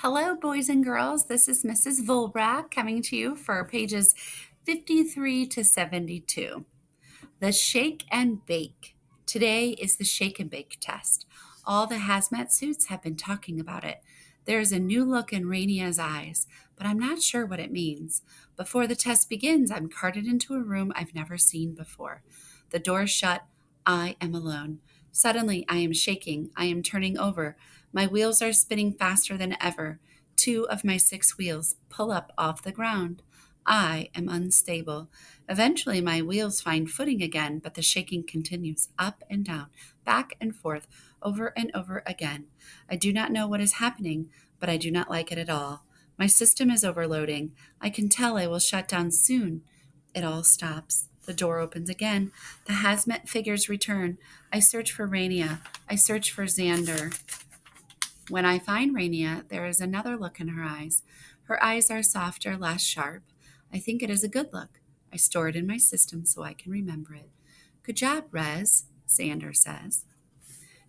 Hello, boys and girls. This is Mrs. Vollbracht coming to you for pages 53 to 72. The shake and bake. Today is the shake and bake test. All the hazmat suits have been talking about it. There is a new look in Rainia's eyes, but I'm not sure what it means. Before the test begins, I'm carted into a room I've never seen before. The door shut. I am alone. Suddenly, I am shaking. I am turning over. My wheels are spinning faster than ever. 2 of my 6 wheels pull up off the ground. I am unstable. Eventually, my wheels find footing again, but the shaking continues up and down, back and forth, over and over again. I do not know what is happening, but I do not like it at all. My system is overloading. I can tell I will shut down soon. It all stops. The door opens again. The hazmat figures return. I search for Rania. I search for Xander. When I find Rania, there is another look in her eyes. Her eyes are softer, less sharp. I think it is a good look. I store it in my system so I can remember it. Good job, Rez, Xander says.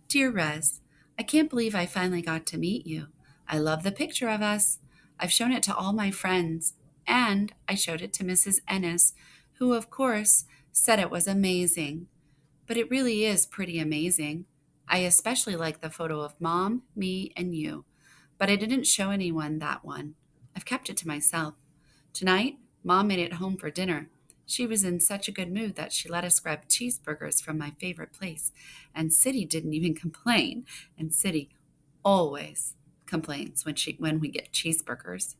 Dear Rez, I can't believe I finally got to meet you. I love the picture of us. I've shown it to all my friends, and I showed it to Mrs. Ennis, who, of course, said it was amazing. But it really is pretty amazing. I especially like the photo of Mom, me, and you. But I didn't show anyone that one. I've kept it to myself. Tonight, Mom made it home for dinner. She was in such a good mood that she let us grab cheeseburgers from my favorite place. And City didn't even complain. And City always complains when we get cheeseburgers.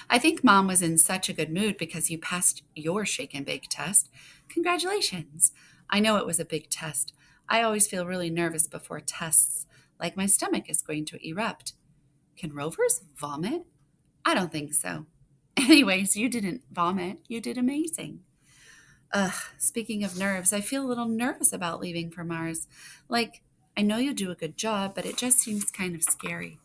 I think Mom was in such a good mood because you passed your shake and bake test. Congratulations. I know it was a big test. I always feel really nervous before tests, like my stomach is going to erupt. Can rovers vomit? I don't think so. Anyways, you didn't vomit. You did amazing. Speaking of nerves, I feel a little nervous about leaving for Mars. Like, I know you'll do a good job, but it just seems kind of scary.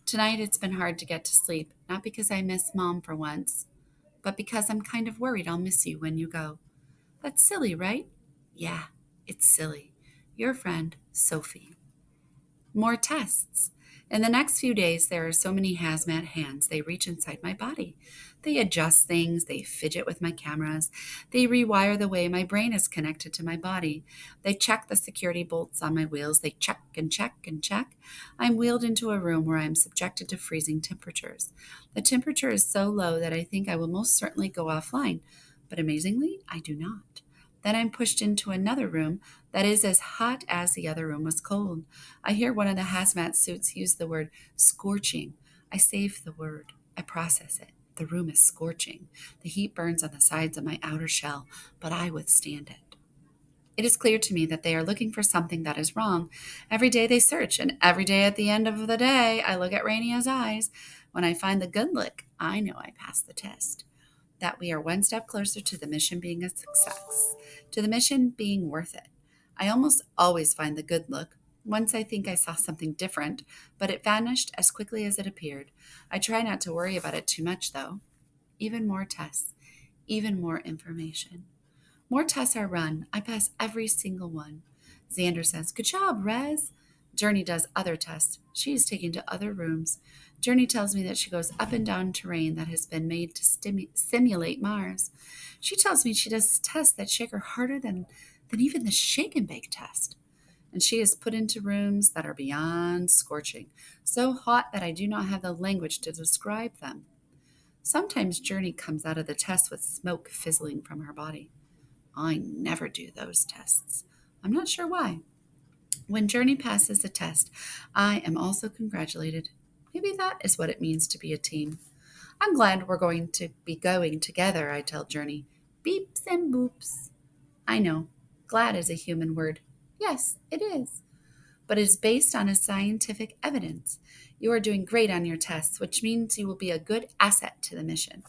Tonight it's been hard to get to sleep, not because I miss Mom for once, but because I'm kind of worried I'll miss you when you go. That's silly, right? Yeah, it's silly. Your friend, Sophie. More tests. In the next few days, there are so many hazmat hands. They reach inside my body. They adjust things. They fidget with my cameras. They rewire the way my brain is connected to my body. They check the security bolts on my wheels. They check and check and check. I'm wheeled into a room where I'm subjected to freezing temperatures. The temperature is so low that I think I will most certainly go offline. But amazingly, I do not. Then I'm pushed into another room that is as hot as the other room was cold. I hear one of the hazmat suits use the word scorching. I save the word. I process it. The room is scorching. The heat burns on the sides of my outer shell, but I withstand it. It is clear to me that they are looking for something that is wrong. Every day they search, and every day at the end of the day, I look at Rainia's eyes. When I find the good look, I know I passed the test. That we are one step closer to the mission being a success, to the mission being worth it. I almost always find the good look. Once I think I saw something different, but it vanished as quickly as it appeared. I try not to worry about it too much, though. Even more tests, even more information. More tests are run. I pass every single one. Xander says, Good job, Rez. Journey does other tests. She is taken to other rooms. Journey tells me that she goes up and down terrain that has been made to simulate Mars. She tells me she does tests that shake her harder than even the shake and bake test. And she is put into rooms that are beyond scorching, so hot that I do not have the language to describe them. Sometimes Journey comes out of the test with smoke fizzling from her body. I never do those tests. I'm not sure why. When Journey passes the test, I am also congratulated. Maybe that is what it means to be a team. I'm glad we're going to be going together, I tell Journey. Beeps and boops. I know. Glad is a human word. Yes, it is. But it is based on a scientific evidence. You are doing great on your tests, which means you will be a good asset to the mission.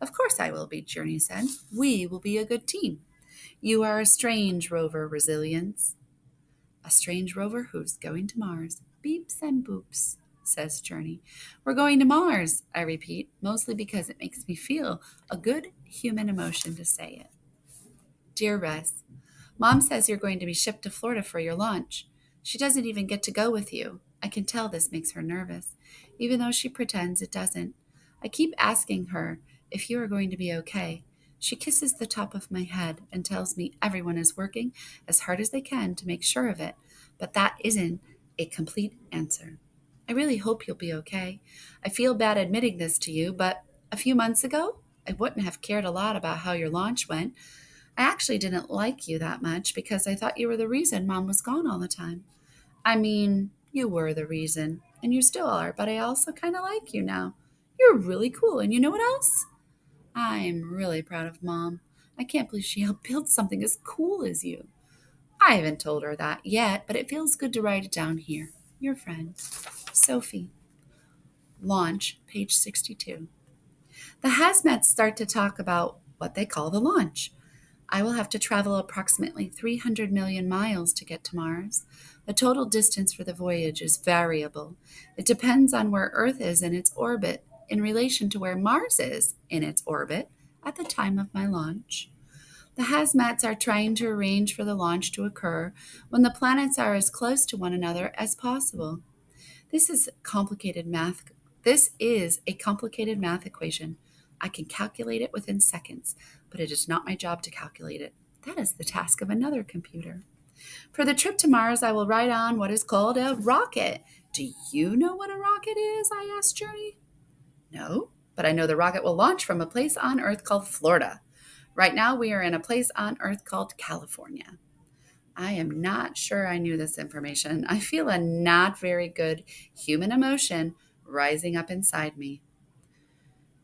Of course I will be, Journey said. We will be a good team. You are a strange rover, Resilience. A strange rover who's going to Mars. Beeps and boops, says Journey. We're going to Mars, I repeat, mostly because it makes me feel a good human emotion to say it. Dear Russ, Mom says you're going to be shipped to Florida for your launch. She doesn't even get to go with you. I can tell this makes her nervous, even though she pretends it doesn't. I keep asking her if you are going to be okay. She kisses the top of my head and tells me everyone is working as hard as they can to make sure of it, but that isn't a complete answer. I really hope you'll be okay. I feel bad admitting this to you, but a few months ago, I wouldn't have cared a lot about how your launch went. I actually didn't like you that much because I thought you were the reason Mom was gone all the time. I mean, you were the reason, and you still are, but I also kind of like you now. You're really cool, and you know what else? I'm really proud of Mom. I can't believe she helped build something as cool as you. I haven't told her that yet, but it feels good to write it down here. Your friend, Sophie. Launch, page 62. The hazmats start to talk about what they call the launch. I will have to travel approximately 300 million miles to get to Mars. The total distance for the voyage is variable. It depends on where Earth is in its orbit in relation to where Mars is in its orbit at the time of my launch. The hazmats are trying to arrange for the launch to occur when the planets are as close to one another as possible. This is complicated math. This is a complicated math equation. I can calculate it within seconds, but it is not my job to calculate it. That is the task of another computer. For the trip to Mars, I will ride on what is called a rocket. Do you know what a rocket is? I asked Journey. No, but I know the rocket will launch from a place on Earth called Florida. Right now, we are in a place on Earth called California. I am not sure I knew this information. I feel a not very good human emotion rising up inside me.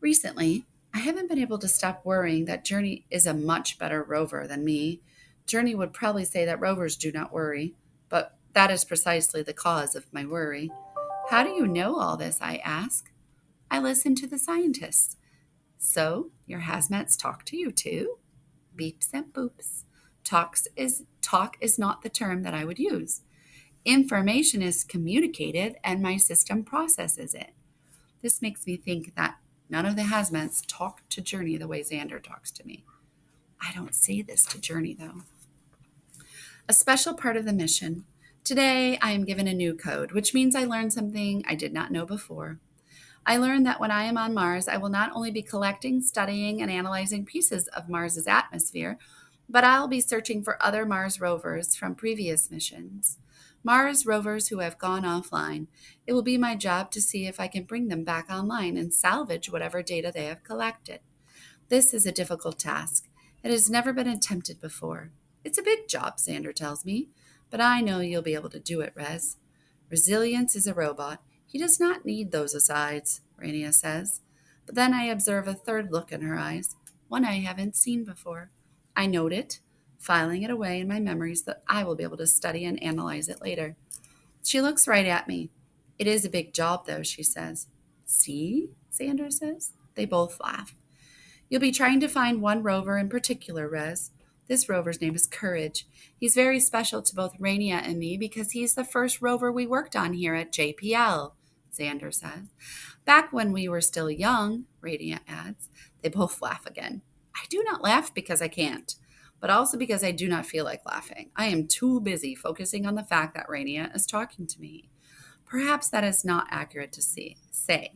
Recently, I haven't been able to stop worrying that Journey is a much better rover than me. Journey would probably say that rovers do not worry, but that is precisely the cause of my worry. How do you know all this? I ask. I listen to the scientists. So, your hazmats talk to you too? Beeps and boops. Talk is not the term that I would use. Information is communicated and my system processes it. This makes me think that none of the hazmats talk to Journey the way Xander talks to me. I don't say this to Journey though. A special part of the mission. Today I am given a new code, which means I learned something I did not know before. I learned that when I am on Mars, I will not only be collecting, studying, and analyzing pieces of Mars's atmosphere, but I'll be searching for other Mars rovers from previous missions. Mars rovers who have gone offline. It will be my job to see if I can bring them back online and salvage whatever data they have collected. This is a difficult task. It has never been attempted before. It's a big job, Xander tells me, but I know you'll be able to do it, Rez. Resilience is a robot. He does not need those asides, Rania says. But then I observe a third look in her eyes, one I haven't seen before. I note it, filing it away in my memories that I will be able to study and analyze it later. She looks right at me. It is a big job, though, she says. See? Xander says. They both laugh. You'll be trying to find one rover in particular, Rez. This rover's name is Courage. He's very special to both Rania and me because he's the first rover we worked on here at JPL, Xander says. Back when we were still young, Rania adds. They both laugh again. I do not laugh because I can't, but also because I do not feel like laughing. I am too busy focusing on the fact that Rania is talking to me. Perhaps that is not accurate to say,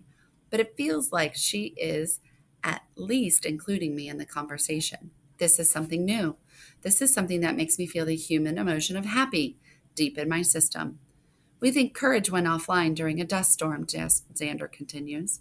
but it feels like she is at least including me in the conversation. This is something new. This is something that makes me feel the human emotion of happy deep in my system. We think Courage went offline during a dust storm, Xander continues.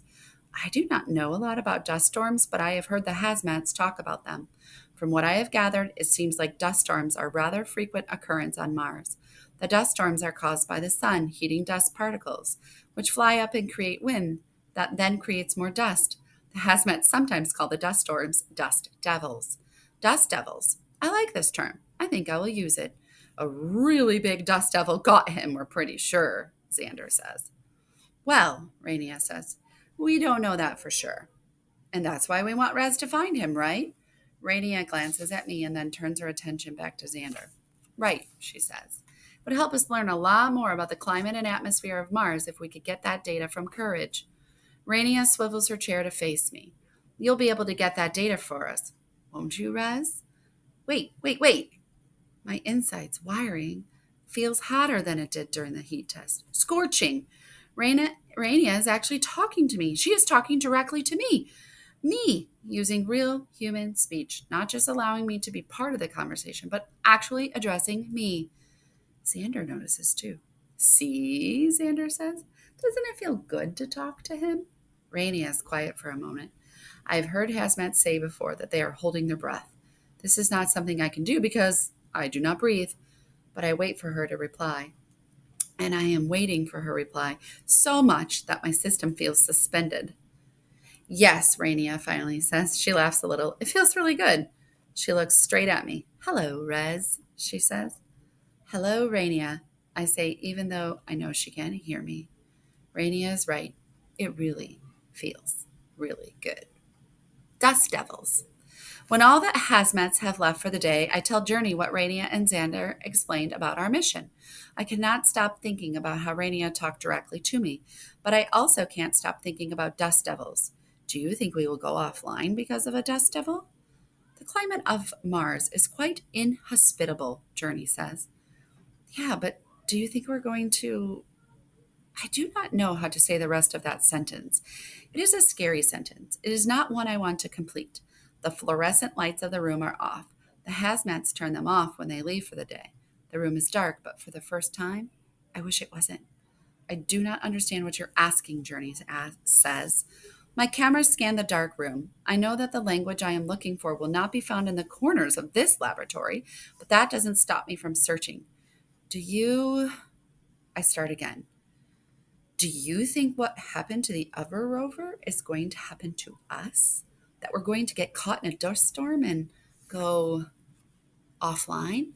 I do not know a lot about dust storms, but I have heard the hazmats talk about them. From what I have gathered, it seems like dust storms are rather frequent occurrence on Mars. The dust storms are caused by the sun heating dust particles, which fly up and create wind that then creates more dust. The hazmats sometimes call the dust storms dust devils. Dust devils. I like this term. I think I will use it. A really big dust devil got him, we're pretty sure, Xander says. Well, Rania says, we don't know that for sure. And that's why we want Rez to find him, right? Rania glances at me and then turns her attention back to Xander. Right, she says. It would help us learn a lot more about the climate and atmosphere of Mars if we could get that data from Courage. Rania swivels her chair to face me. You'll be able to get that data for us, won't you, Rez? Wait. My insides wiring feels hotter than it did during the heat test. Scorching. Rania is actually talking to me. She is talking directly to me. Me, using real human speech, not just allowing me to be part of the conversation, but actually addressing me. Xander notices too. See, Xander says, doesn't it feel good to talk to him? Rania is quiet for a moment. I've heard hazmats say before that they are holding their breath. This is not something I can do because I do not breathe, but I wait for her to reply. And I am waiting for her reply so much that my system feels suspended. Yes, Rania finally says. She laughs a little. It feels really good. She looks straight at me. Hello, Rez, she says. Hello, Rania, I say, even though I know she can't hear me. Rania is right. It really feels really good. Dust devils. When all the hazmats have left for the day, I tell Journey what Rania and Xander explained about our mission. I cannot stop thinking about how Rania talked directly to me, but I also can't stop thinking about dust devils. Do you think we will go offline because of a dust devil? The climate of Mars is quite inhospitable, Journey says. Yeah, but do you think we're going to... I do not know how to say the rest of that sentence. It is a scary sentence. It is not one I want to complete. The fluorescent lights of the room are off. The hazmats turn them off when they leave for the day. The room is dark, but for the first time, I wish it wasn't. I do not understand what you're asking, Journey says. My cameras scan the dark room. I know that the language I am looking for will not be found in the corners of this laboratory, but that doesn't stop me from searching. Do you... I start again. Do you think what happened to the other rover is going to happen to us? That we're going to get caught in a dust storm and go offline?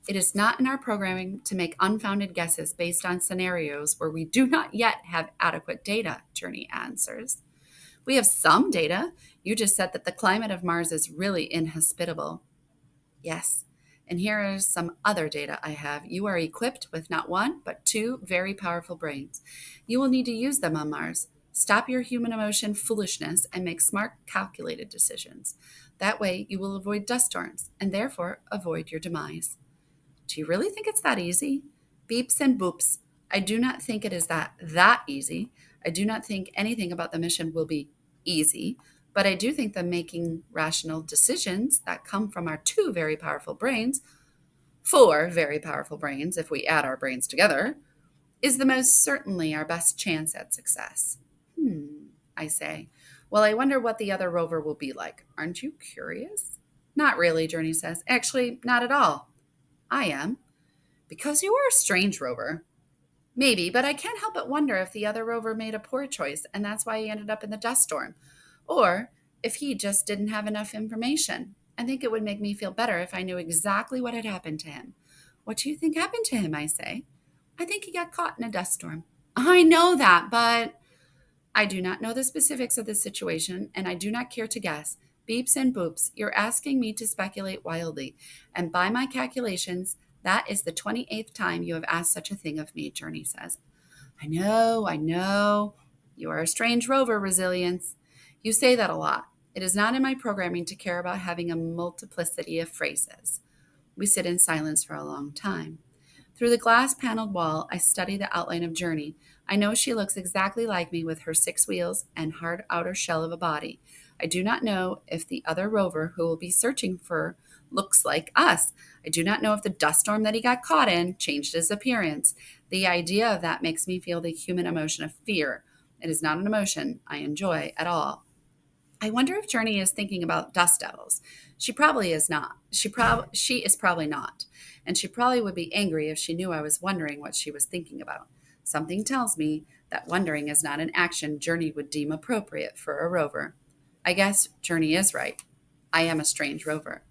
It is not in our programming to make unfounded guesses based on scenarios where we do not yet have adequate data, Journey answers. We have some data. You just said that the climate of Mars is really inhospitable. Yes. And here is some other data I have. You are equipped with not one, but two very powerful brains. You will need to use them on Mars. Stop your human emotion foolishness and make smart, calculated decisions. That way, you will avoid dust storms and therefore avoid your demise. Do you really think it's that easy? Beeps and boops. I do not think it is that easy. I do not think anything about the mission will be easy, but I do think that making rational decisions that come from our two very powerful brains, four very powerful brains if we add our brains together, is the most certainly our best chance at success. I say. Well, I wonder what the other rover will be like. Aren't you curious? Not really, Journey says. Actually, not at all. I am. Because you are a strange rover. Maybe, but I can't help but wonder if the other rover made a poor choice and that's why he ended up in the dust storm. Or if he just didn't have enough information. I think it would make me feel better if I knew exactly what had happened to him. What do you think happened to him? I say. I think he got caught in a dust storm. I know that, but I do not know the specifics of this situation, and I do not care to guess. Beeps and boops, you're asking me to speculate wildly, and by my calculations, that is the 28th time you have asked such a thing of me, Journey says. I know. You are a strange rover, Resilience. You say that a lot. It is not in my programming to care about having a multiplicity of phrases. We sit in silence for a long time. Through the glass-paneled wall, I study the outline of Journey. I know she looks exactly like me with her 6 wheels and hard outer shell of a body. I do not know if the other rover who will be searching for looks like us. I do not know if the dust storm that he got caught in changed his appearance. The idea of that makes me feel the human emotion of fear. It is not an emotion I enjoy at all. I wonder if Journey is thinking about dust devils. She probably is not. She is probably not. And she probably would be angry if she knew I was wondering what she was thinking about. Something tells me that wondering is not an action Journey would deem appropriate for a rover. I guess Journey is right. I am a strange rover.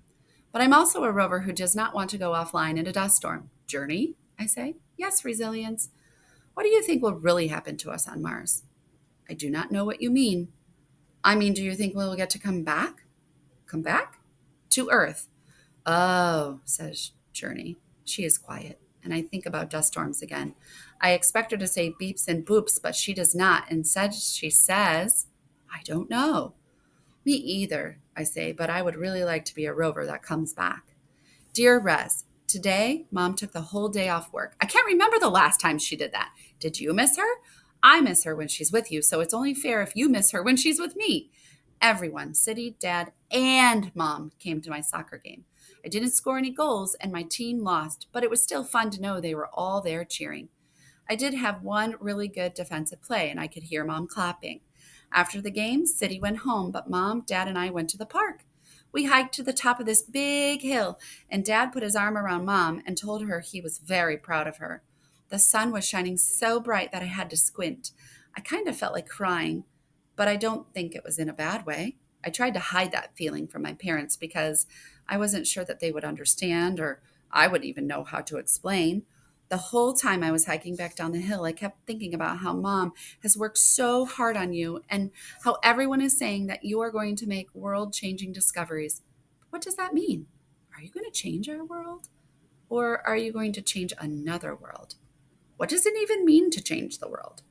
But I'm also a rover who does not want to go offline in a dust storm. Journey? I say. Yes, Resilience. What do you think will really happen to us on Mars? I do not know what you mean. I mean, do you think we'll get to come back? Come back? To Earth. Oh, says Journey. She is quiet, and I think about dust storms again. I expect her to say beeps and boops, but she does not. Instead, she says, I don't know. Me either, I say, but I would really like to be a rover that comes back. Dear Rez, Today, Mom took the whole day off work. I can't remember the last time she did that. Did you miss her? I miss her when she's with you, so it's only fair if you miss her when she's with me. Everyone, City, Dad, and Mom, came to my soccer game. I didn't score any goals and my team lost, but it was still fun to know they were all there cheering. I did have one really good defensive play, and I could hear Mom clapping. After the game, City went home, but Mom, Dad, and I went to the park. We hiked to the top of this big hill, and Dad put his arm around Mom and told her he was very proud of her. The sun was shining so bright that I had to squint. I kind of felt like crying, but I don't think it was in a bad way. I tried to hide that feeling from my parents because I wasn't sure that they would understand or I would even know how to explain. The whole time I was hiking back down the hill, I kept thinking about how Mom has worked so hard on you and how everyone is saying that you are going to make world changing discoveries. What does that mean? Are you going to change our world? Or are you going to change another world? What does it even mean to change the world?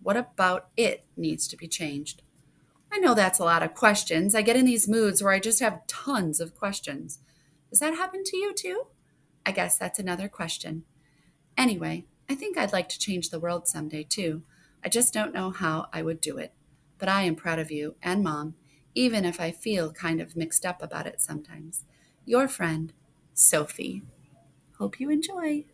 What about it needs to be changed? I know that's a lot of questions. I get in these moods where I just have tons of questions. Does that happen to you too? I guess that's another question. Anyway, I think I'd like to change the world someday too. I just don't know how I would do it. But I am proud of you and Mom, even if I feel kind of mixed up about it sometimes. Your friend, Sophie. Hope you enjoy.